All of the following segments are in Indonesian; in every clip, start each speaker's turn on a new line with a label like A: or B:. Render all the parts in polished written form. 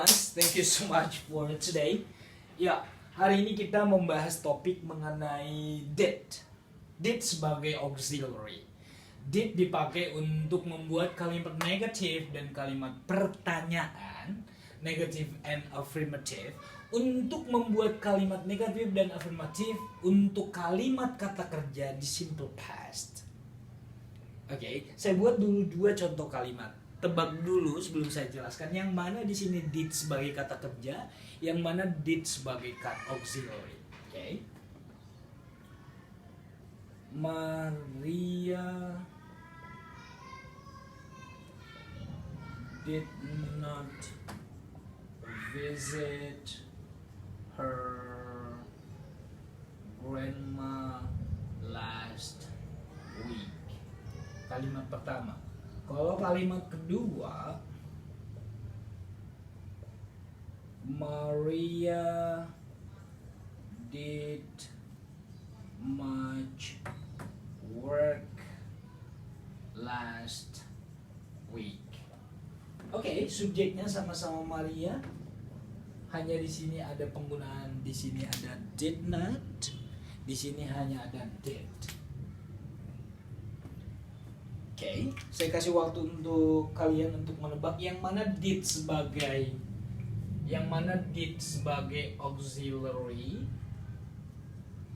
A: Thank you so much for today. Ya, hari ini kita membahas topik mengenai did. Did sebagai auxiliary. Did dipakai untuk membuat kalimat negatif dan kalimat pertanyaan, negative and affirmative, untuk membuat kalimat negatif dan afirmatif untuk kalimat kata kerja di simple past. Oke, saya buat dulu dua contoh kalimat. Tebak dulu sebelum saya jelaskan yang mana di sini did sebagai kata kerja, yang mana did sebagai kata auxiliary. Oke. Maria did not visit her grandma last week. Kalimat pertama. Kalau kalimat kedua, Maria did much work last week. Oke, subjeknya sama-sama Maria. Hanya di sini ada penggunaan, di sini ada did not, di sini hanya ada did. Oke, saya kasih waktu untuk kalian untuk menebak yang mana did sebagai auxiliary,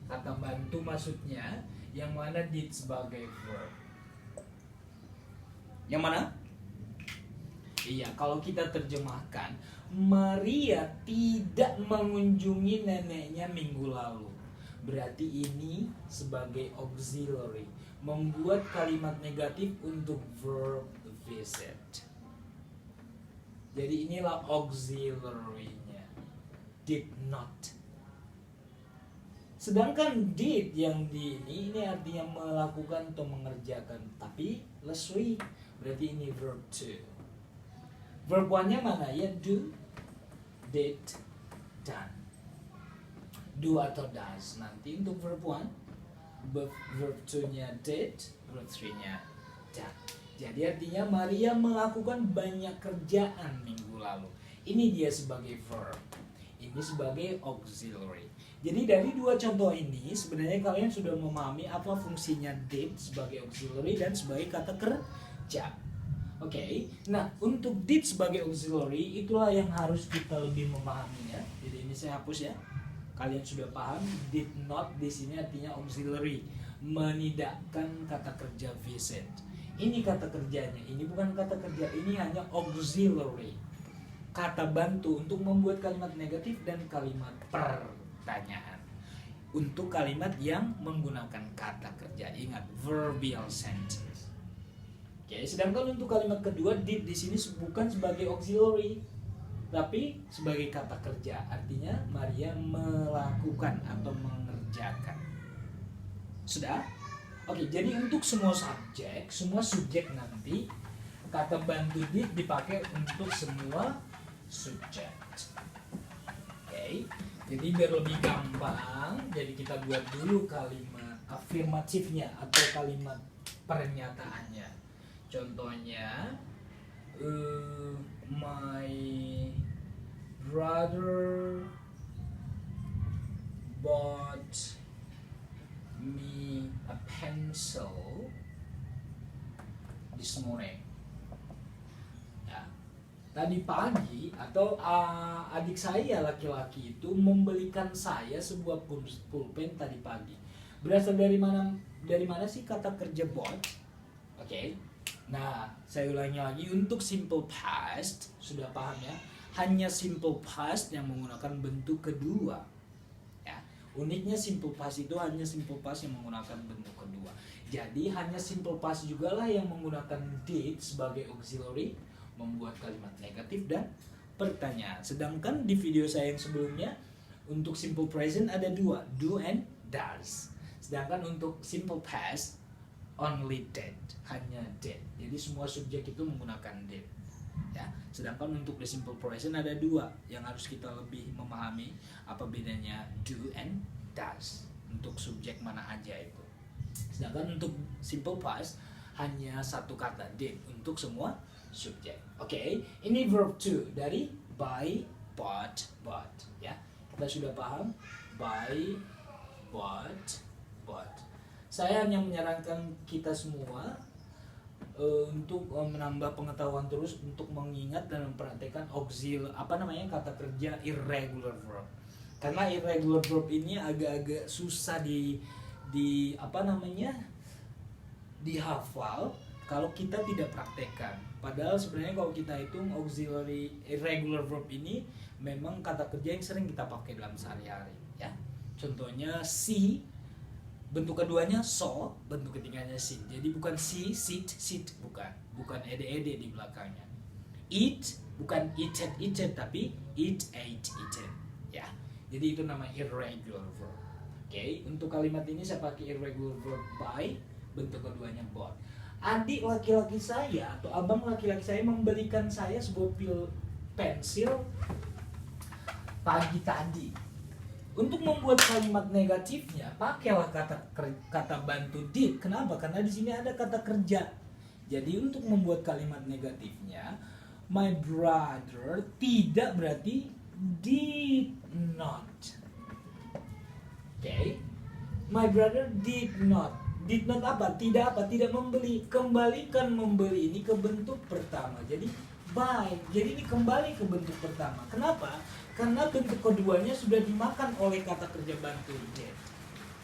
A: kata bantu maksudnya, yang mana did sebagai verb. Yang mana? Iya, kalau kita terjemahkan, Maria tidak mengunjungi neneknya minggu lalu. Berarti ini sebagai auxiliary, membuat kalimat negatif untuk verb visit. Jadi inilah auxiliary-nya, did not. Sedangkan did yang di ini artinya melakukan atau mengerjakan, tapi last week berarti ini verb to. Verb one-nya mana ya? Do, did, done. Do atau does. Nanti untuk verb one, verb 2-nya did, verb 3-nya done. Jadi artinya Maria melakukan banyak kerjaan minggu lalu. Ini dia sebagai verb. Ini sebagai auxiliary. Jadi dari dua contoh ini sebenarnya kalian sudah memahami apa fungsinya did sebagai auxiliary dan sebagai kata kerja. Oke. Nah, untuk did sebagai auxiliary itulah yang harus kita lebih memahaminya. Jadi ini saya hapus ya. Kalian sudah paham, did not di sini artinya auxiliary, menidakkan kata kerja visit. Ini kata kerjanya, ini bukan kata kerja, ini hanya auxiliary, kata bantu untuk membuat kalimat negatif dan kalimat pertanyaan. Untuk kalimat yang menggunakan kata kerja, ingat verbal sentence. Oke, sedangkan untuk kalimat kedua, did di sini bukan sebagai auxiliary, tapi sebagai kata kerja, artinya Maria melakukan atau mengerjakan. Sudah? Oke, jadi untuk semua subjek nanti kata bantu did dipakai untuk semua subjek. Oke, jadi biar lebih gampang, jadi kita buat dulu kalimat afirmatifnya atau kalimat pernyataannya. Contohnya, my brother bought me a pencil this morning. Ya. Tadi pagi atau adik saya laki-laki itu membelikan saya sebuah pulpen tadi pagi. Berasal dari mana? Dari mana sih kata kerja bought? Oke. Nah, saya ulangi lagi untuk simple past, sudah paham ya? Hanya simple past yang menggunakan bentuk kedua. Ya, uniknya simple past itu hanya simple past yang menggunakan bentuk kedua. Jadi hanya simple past juga lah yang menggunakan did sebagai auxiliary, membuat kalimat negatif dan pertanyaan. Sedangkan di video saya yang sebelumnya untuk simple present ada dua, do and does. Sedangkan untuk simple past only did, hanya did. Jadi semua subjek itu menggunakan did. Ya, sedangkan untuk the simple present ada dua yang harus kita lebih memahami apa bedanya do and does untuk subjek mana aja itu. Sedangkan untuk simple past hanya satu kata did untuk semua subjek. Oke, ini verb to dari Buy, bought, bought. Ya, kita sudah paham. Buy, bought. Saya hanya menyarankan kita semua untuk menambah pengetahuan terus, untuk mengingat dan mempraktekkan kata kerja irregular verb. Karena irregular verb ini agak-agak susah dihafal kalau kita tidak praktekkan. Padahal sebenarnya kalau kita hitung auxiliary irregular verb ini memang kata kerja yang sering kita pakai dalam sehari-hari, ya. Contohnya see, bentuk keduanya so, bentuk ketiganya sit. Jadi bukan see, sit, bukan ede di belakangnya. Eat bukan eaten, tapi ate, eaten. Ya, jadi itu nama irregular verb. Oke, untuk kalimat ini saya pakai irregular verb by, bentuk keduanya bought. Adik laki-laki saya atau abang laki-laki saya memberikan saya sebuah pensil pagi tadi. Untuk membuat kalimat negatifnya, pakailah kata bantu did. Kenapa? Karena di sini ada kata kerja. Jadi untuk membuat kalimat negatifnya, my brother tidak berarti did not. Oke. My brother did not. Did not apa? Tidak membeli. Kembalikan membeli ini ke bentuk pertama. Jadi buy. Jadi ini kembali ke bentuk pertama. Kenapa? Karena bentuk keduanya sudah dimakan oleh kata kerja bantu did.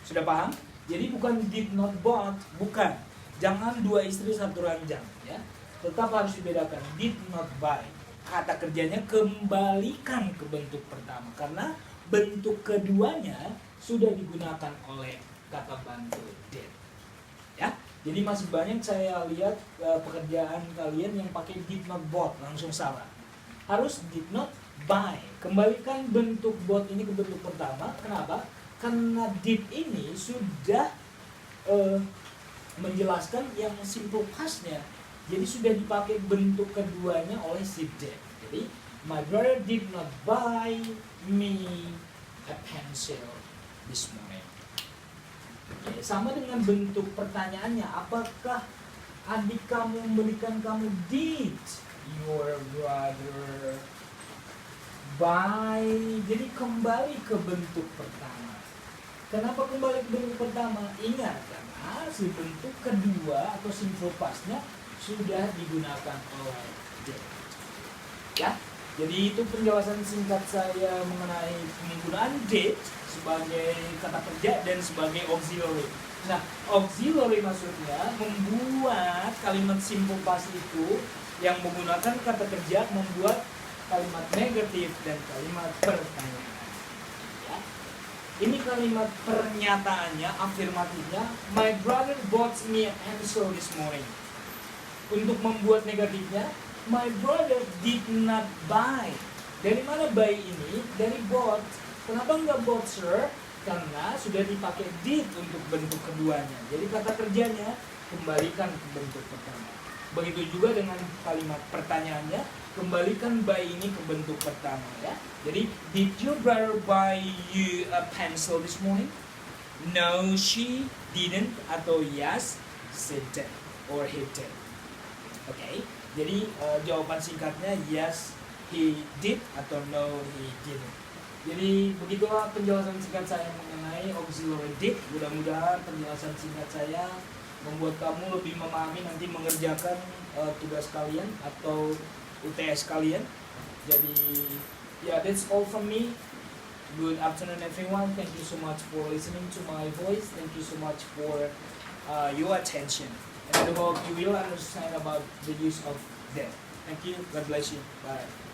A: Sudah paham? Jadi bukan did not bought, bukan. Jangan dua istri satu ranjang, ya. Tetap harus dibedakan. Did not buy. Kata kerjanya kembalikan ke bentuk pertama karena bentuk keduanya sudah digunakan oleh kata bantu did. Ya. Jadi masih banyak saya lihat pekerjaan kalian yang pakai did not bought, langsung salah. Harus did not buy. Kembalikan bentuk bought ini ke bentuk pertama. Kenapa? Karena did ini sudah menjelaskan yang simple past-nya. Jadi sudah dipakai bentuk keduanya oleh si did. Jadi my brother did not buy me a pencil this morning. Oke, sama dengan bentuk pertanyaannya, apakah adik kamu memberikan kamu? Did your brother buy? Jadi kembali ke bentuk pertama. Kenapa kembali ke bentuk pertama? Ingat, karena si bentuk kedua atau simple past-nya sudah digunakan oleh did. Ya, jadi itu penjelasan singkat saya mengenai penggunaan did sebagai kata kerja dan sebagai auxiliary. Nah, auxiliary maksudnya membuat kalimat simple past itu yang menggunakan kata kerja membuat kalimat negatif dan kalimat pertanyaan. Ya. Ini kalimat pernyataannya, afirmatifnya, my brother bought me a pencil this morning. Untuk membuat negatifnya, my brother did not buy. Dari mana buy ini? Dari bought. Kenapa enggak bought, sir? Karena sudah dipakai did untuk bentuk keduanya. Jadi kata kerjanya kembalikan ke bentuk pertama. Begitu juga dengan kalimat pertanyaannya, kembalikan buy ini ke bentuk pertama, ya. Jadi, did your brother buy you a pencil this morning? No, she didn't. Atau yes, she did or he did. Oke, jadi jawaban singkatnya yes, he did atau no, he didn't. Jadi begitulah penjelasan singkat saya mengenai auxiliary did. Mudah-mudahan penjelasan singkat saya membuat kamu lebih memahami nanti mengerjakan tugas kalian atau UTS kalian. Jadi ya, that's all from me. Good afternoon everyone. Thank you so much for listening to my voice. Thank you so much for your attention. And I hope you will understand about the use of that. Thank you. God bless you. Bye.